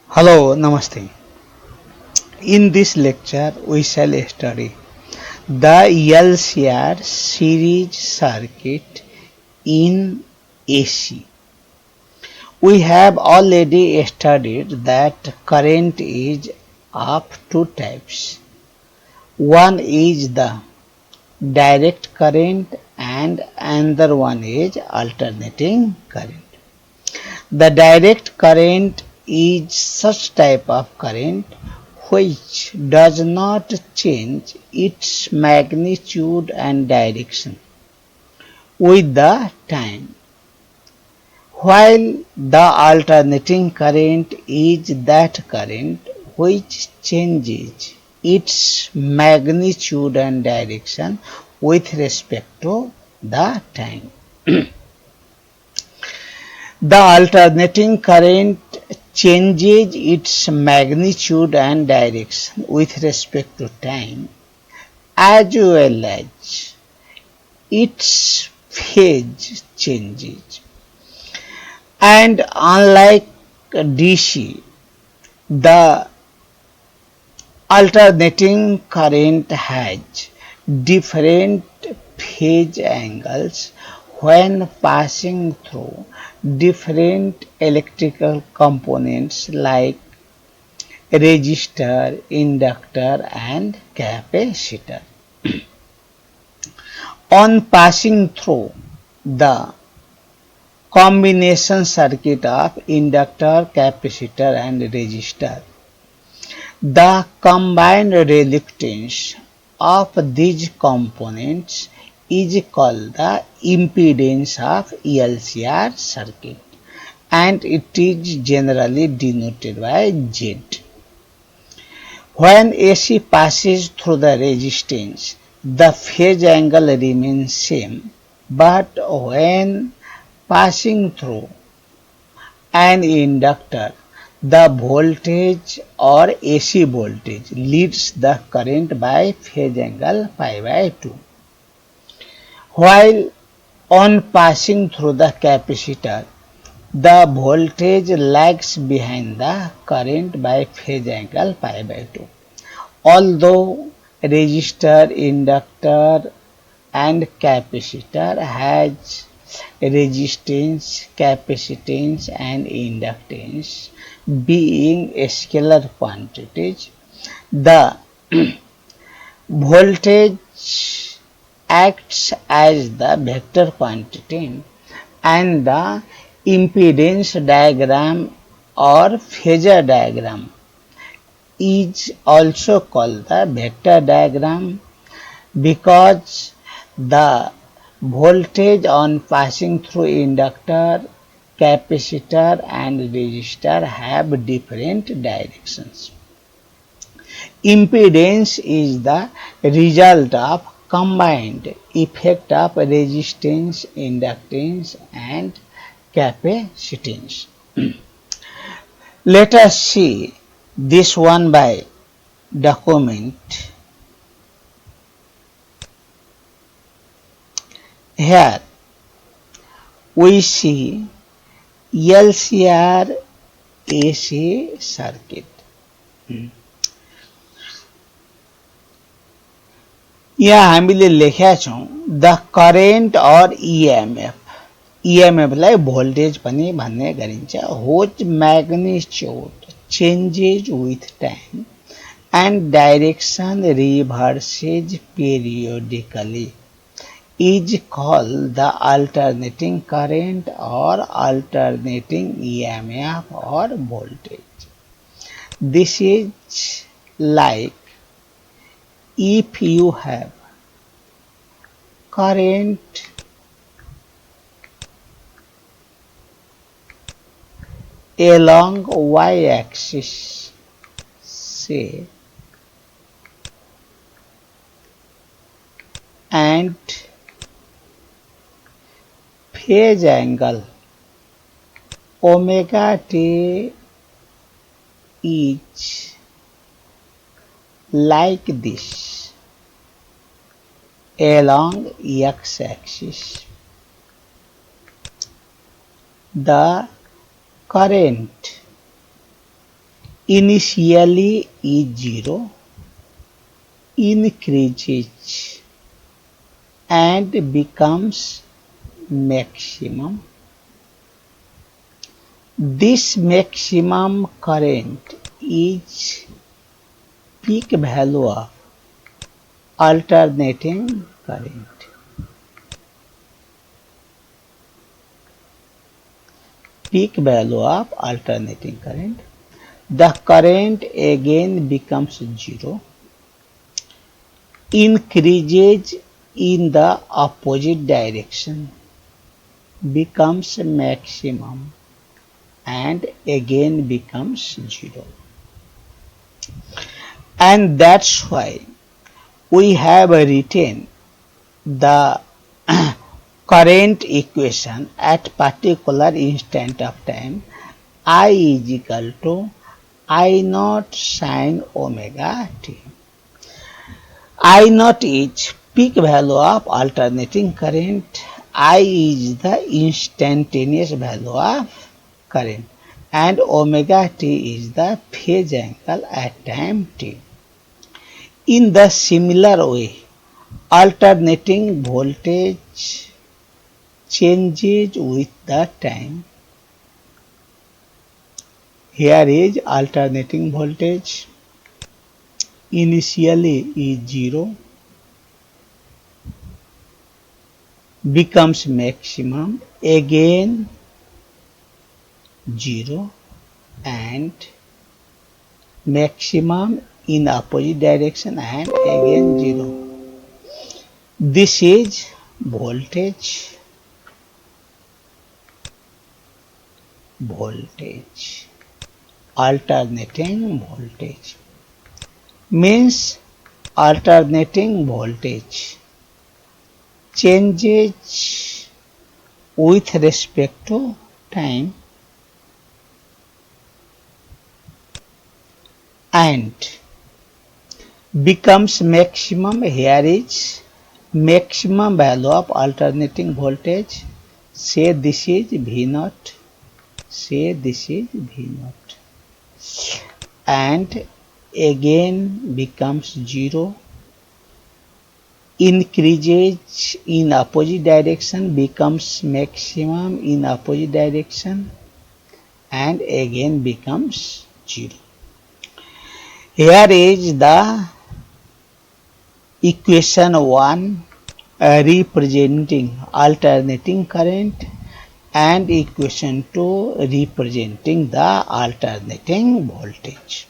Hello, Namaste. In this lecture, we shall study the LCR series circuit in AC. We have already studied that current is of two types. One is the direct current and another one is alternating current. The direct current is such type of current which does not change its magnitude and direction with the time, while the alternating current is that current which changes its magnitude and direction with respect to the time. The alternating current changes its magnitude and direction with respect to time as well as its phase changes. And unlike DC, the alternating current has different phase angles when passing through different electrical components like resistor, inductor and capacitor. On passing through the combination circuit of inductor, capacitor and resistor, the combined reluctance of these components is called the impedance of LCR circuit, and it is generally denoted by Z. When AC passes through the resistance, the phase angle remains same, but when passing through an inductor, the voltage or AC voltage leads the current by phase angle pi by 2. While on passing through the capacitor, the voltage lags behind the current by phase angle pi by 2. Although resistor, inductor and capacitor has resistance, capacitance and inductance being scalar quantities, the voltage acts as the vector quantity and the impedance diagram or phasor diagram is also called the vector diagram because the voltage on passing through inductor, capacitor and resistor have different directions. Impedance is the result of combined effect of resistance, inductance and capacitance. Let us see this one by document. Here we see LCR AC circuit. यहाँ हामीले लेखेका छौं the current और EMF लाई voltage पनि भन्ने गरिन्छ which magnitude changes with time and direction reverses periodically is called the alternating current or alternating EMF or voltage. This is like if you have current along y-axis, say, and phase angle omega t is like this along x-axis. The current initially is 0, increases and becomes maximum. This maximum current is peak value of alternating current. Peak value of alternating current. The current again becomes 0, increases in the opposite direction, becomes maximum, and again becomes 0. And that's why we have written the current equation at particular instant of time. I is equal to I naught sine omega t. I naught is peak value of alternating current. I is the instantaneous value of current, and omega t is the phase angle at time t. In the similar way, alternating voltage changes with the time. Here is alternating voltage. Initially is 0, becomes maximum, again 0, and maximum in opposite direction, and again 0. This is voltage. Alternating voltage means alternating voltage changes with respect to time and becomes maximum. Here is maximum value of alternating voltage. Say this is V0. Say this is V0. And again becomes 0, increases in opposite direction, becomes maximum in opposite direction, and again becomes 0. Here is the equation 1 representing alternating current, and equation 2 representing the alternating voltage.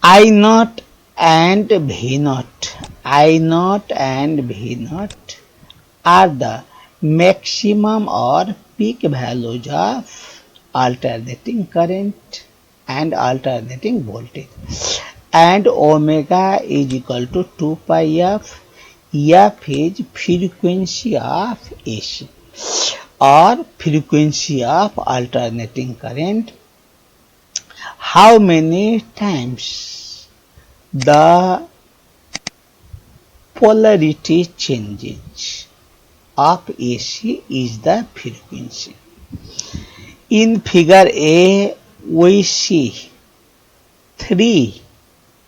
I naught and V naught. I naught and V naught are the maximum or peak values of alternating current and alternating voltage. And omega is equal to 2 pi f. F is frequency of AC or frequency of alternating current. How many times the polarity changes of AC is the frequency. In figure A, we see 3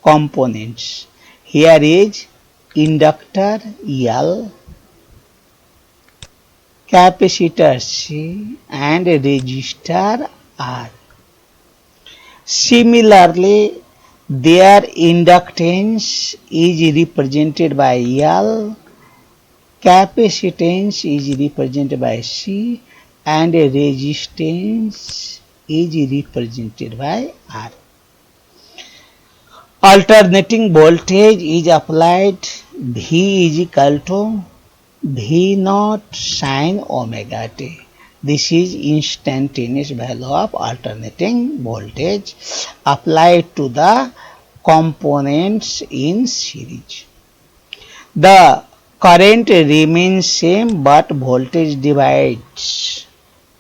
components. Here is inductor L, capacitor C, and resistor R. Similarly, their inductance is represented by L, capacitance is represented by C, and resistance is represented by R. Alternating voltage is applied. V is equal to V naught sine omega t. This is instantaneous value of alternating voltage applied to the components in series. The current remains same but voltage divides.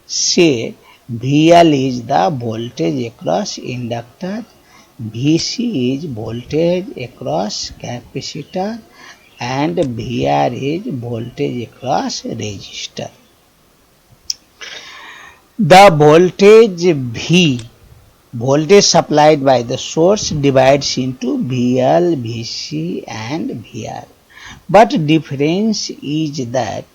Say VL is the voltage across inductor, VC is voltage across capacitor, and VR is voltage across resistor. The voltage V voltage supplied by the source divides into VL, VC and VR. But difference is that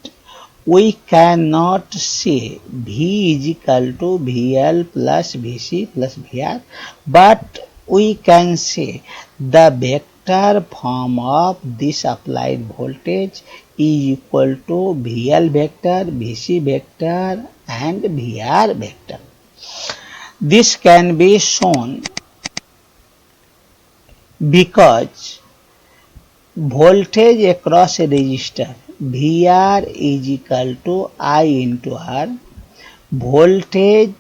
we cannot say V is equal to VL plus VC plus VR, but we can say the vector form of this applied voltage is equal to VL vector, VC vector and VR vector. This can be shown because voltage across a resistor VR is equal to I into R. Voltage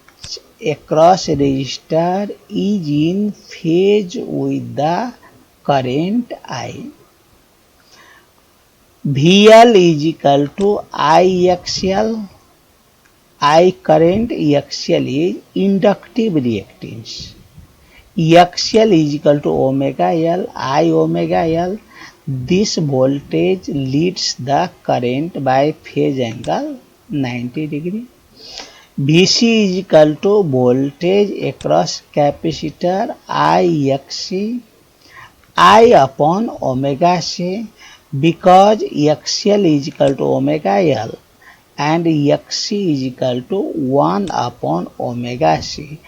across a resistor is in phase with the current I. VL is equal to IXL. I current, XL is inductive reactance. XL is equal to omega L, I omega L. This voltage leads the current by phase angle 90 degree. VC is equal to voltage across capacitor IXC, I upon omega C, because XL is equal to omega L and XC is equal to 1 upon omega C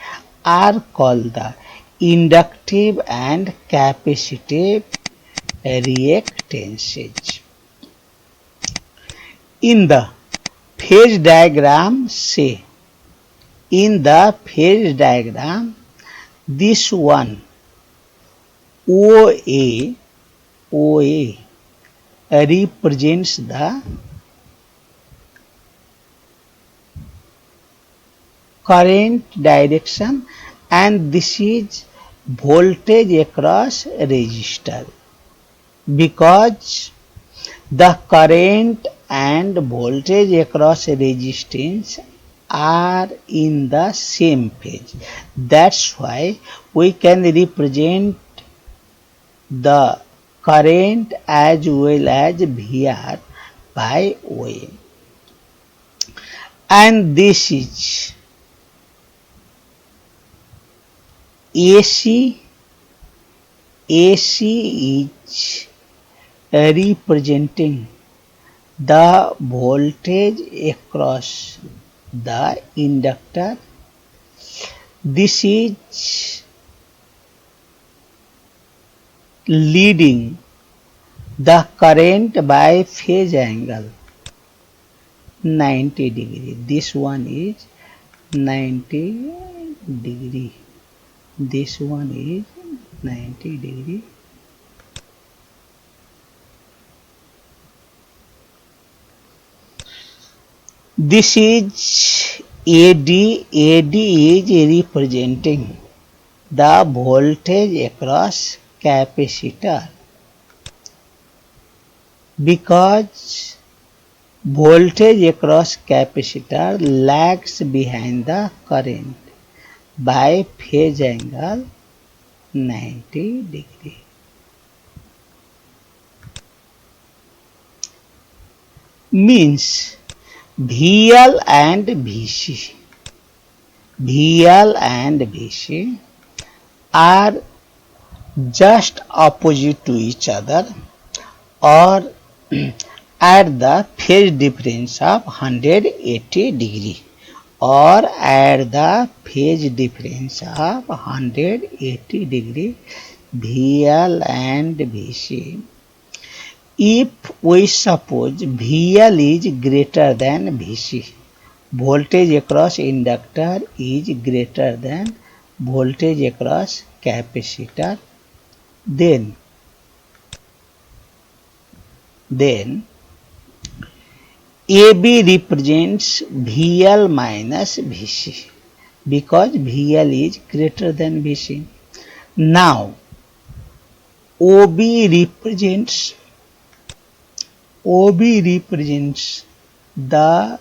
are called the inductive and capacitive reactances. In the phase diagram, say, in the phase diagram, this one OA represents the current direction and this is voltage across resistor, because the current and voltage across resistance are in the same phase. That's why we can represent the current as well as VR by OA. And this is AC is representing the voltage across the inductor. This is leading the current by phase angle 90 degree. This one is 90 degree. This one is 90 degree. This is AD. AD is representing the voltage across capacitor, because voltage across capacitor lags behind the current by phase angle 90 degree. Means VL and VC are just opposite to each other or at the phase difference of 180 degree, or at the phase difference of 180 degree VL and VC. If we suppose VL is greater than VC, voltage across inductor is greater than voltage across capacitor, then AB represents VL minus VC, because VL is greater than VC. Now OB represents the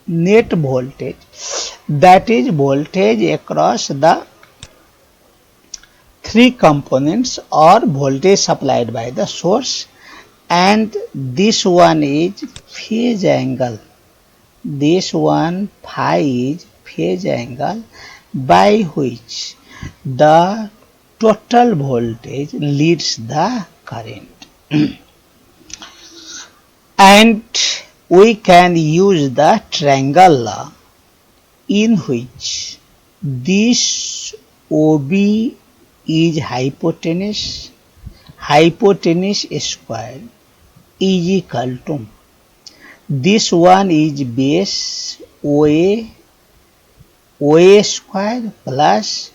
net voltage, that is voltage across the three components or voltage supplied by the source, and this one is phase angle, this one phi is phase angle by which the total voltage leads the current. And we can use the triangle law in which this OB is hypotenuse square is equal to this one is base OA square plus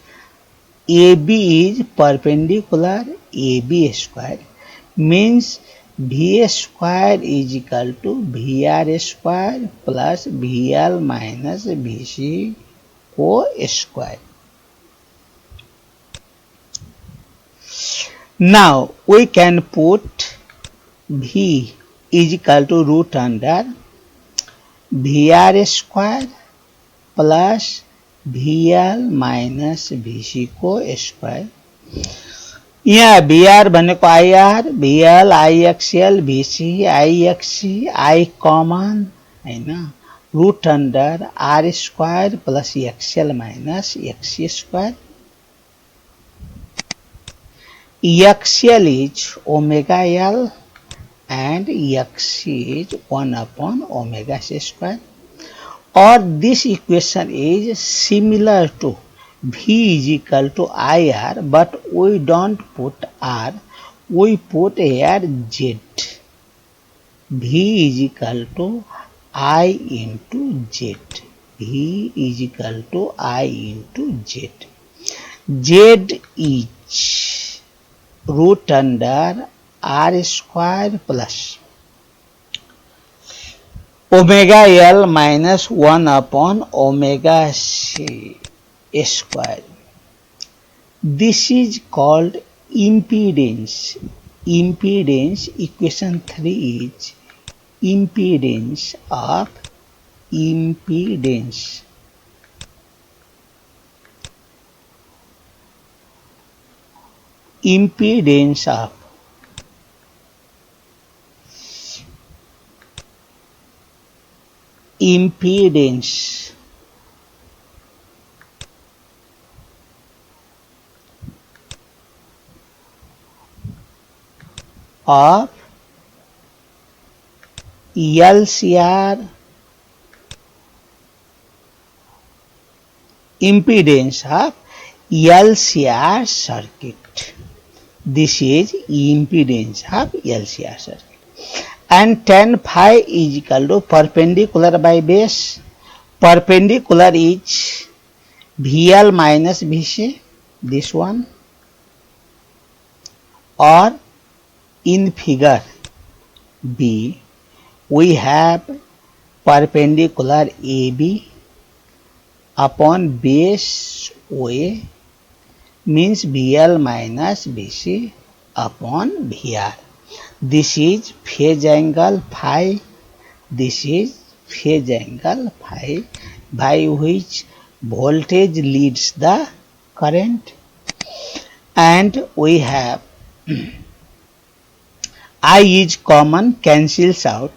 AB is perpendicular AB square, means V square is equal to VR square plus VL minus VC O square. Now we can put V is equal to root under VR square plus VL minus VC को square. यहाँ VR बने को IR, VL, IXL, VC, IXC, I common है ना, root under R square plus XL minus XC square. XL is omega L and XC is 1 upon omega C square. Or this equation is similar to V is equal to IR, but we don't put R, we put here Z. V is equal to I into Z. V is equal to I into Z. Z is root under R square plus omega L minus 1 upon omega C square. This is called impedance. Impedance, equation 3 is impedance of impedance. Impedance of impedance of LCR, impedance of LCR circuit. This is impedance of LCR circuit. And tan phi is equal to perpendicular by base. Perpendicular is VL minus VC, this one. Or in figure B, we have perpendicular AB upon base OA, means VL minus VC upon VR. This is phase angle phi. This is phase angle phi by which voltage leads the current. And we have I is common, cancels out,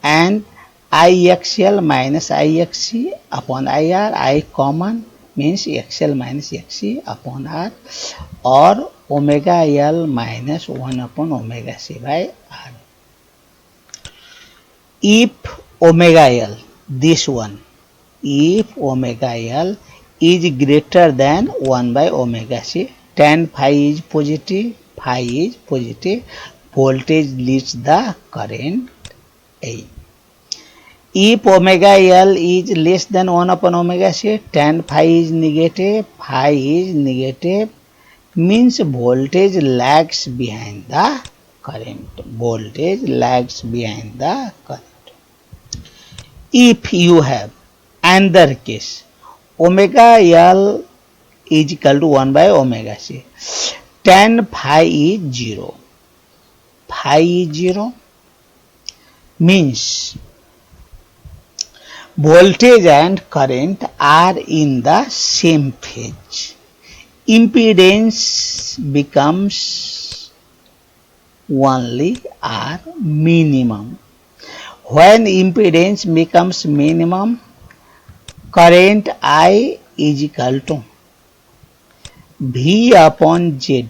and IXL minus IXC upon IR, I common, means XL minus XC upon R, or omega L minus 1 upon omega C by R. If omega L, this one, if omega L is greater than 1 by omega C, tan phi is positive, phi is positive, voltage leads the current A. If omega L is less than 1 upon omega C, tan phi is negative, means voltage lags behind the current. Voltage lags behind the current. If you have another case, omega L is equal to 1 by omega C, tan phi is 0. Phi is 0 means voltage and current are in the same phase. Impedance becomes only R minimum. When impedance becomes minimum, current I is equal to V upon Z.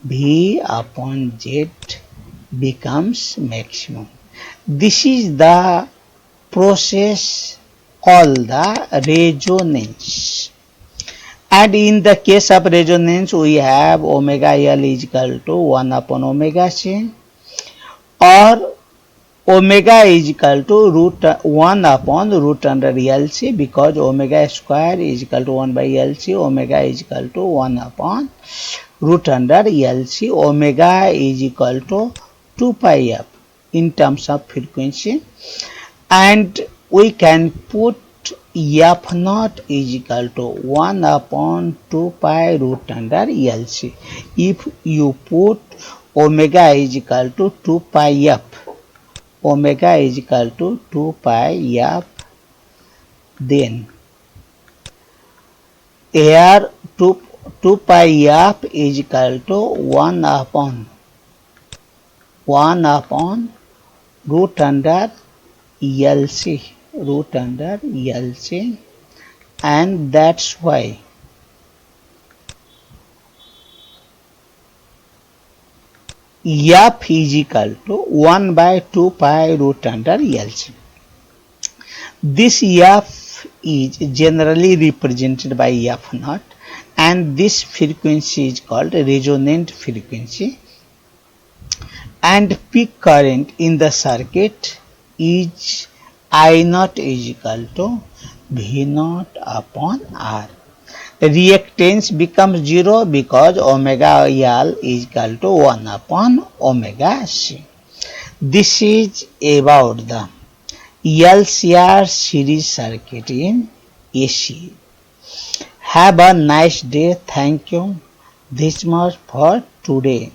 V upon Z becomes maximum. This is the process called the resonance. And in the case of resonance, we have omega L is equal to 1 upon omega C, or omega is equal to root 1 upon root under LC, because omega square is equal to 1 by LC. Omega is equal to 1 upon root under LC. Omega is equal to 2 pi f in terms of frequency, and we can put f naught is equal to 1 upon 2 pi root under LC. If you put omega is equal to 2 pi f, omega is equal to 2 pi f, then here 2 pi f is equal to 1 upon root under LC, and that's why f is equal to 1 by 2 pi root under LC. This f is generally represented by f naught, and this frequency is called resonant frequency, and peak current in the circuit is I naught is equal to V naught upon R. Reactance becomes 0 because omega L is equal to 1 upon omega C. This is about the LCR series circuit in AC. Have a nice day. Thank you. This much for today.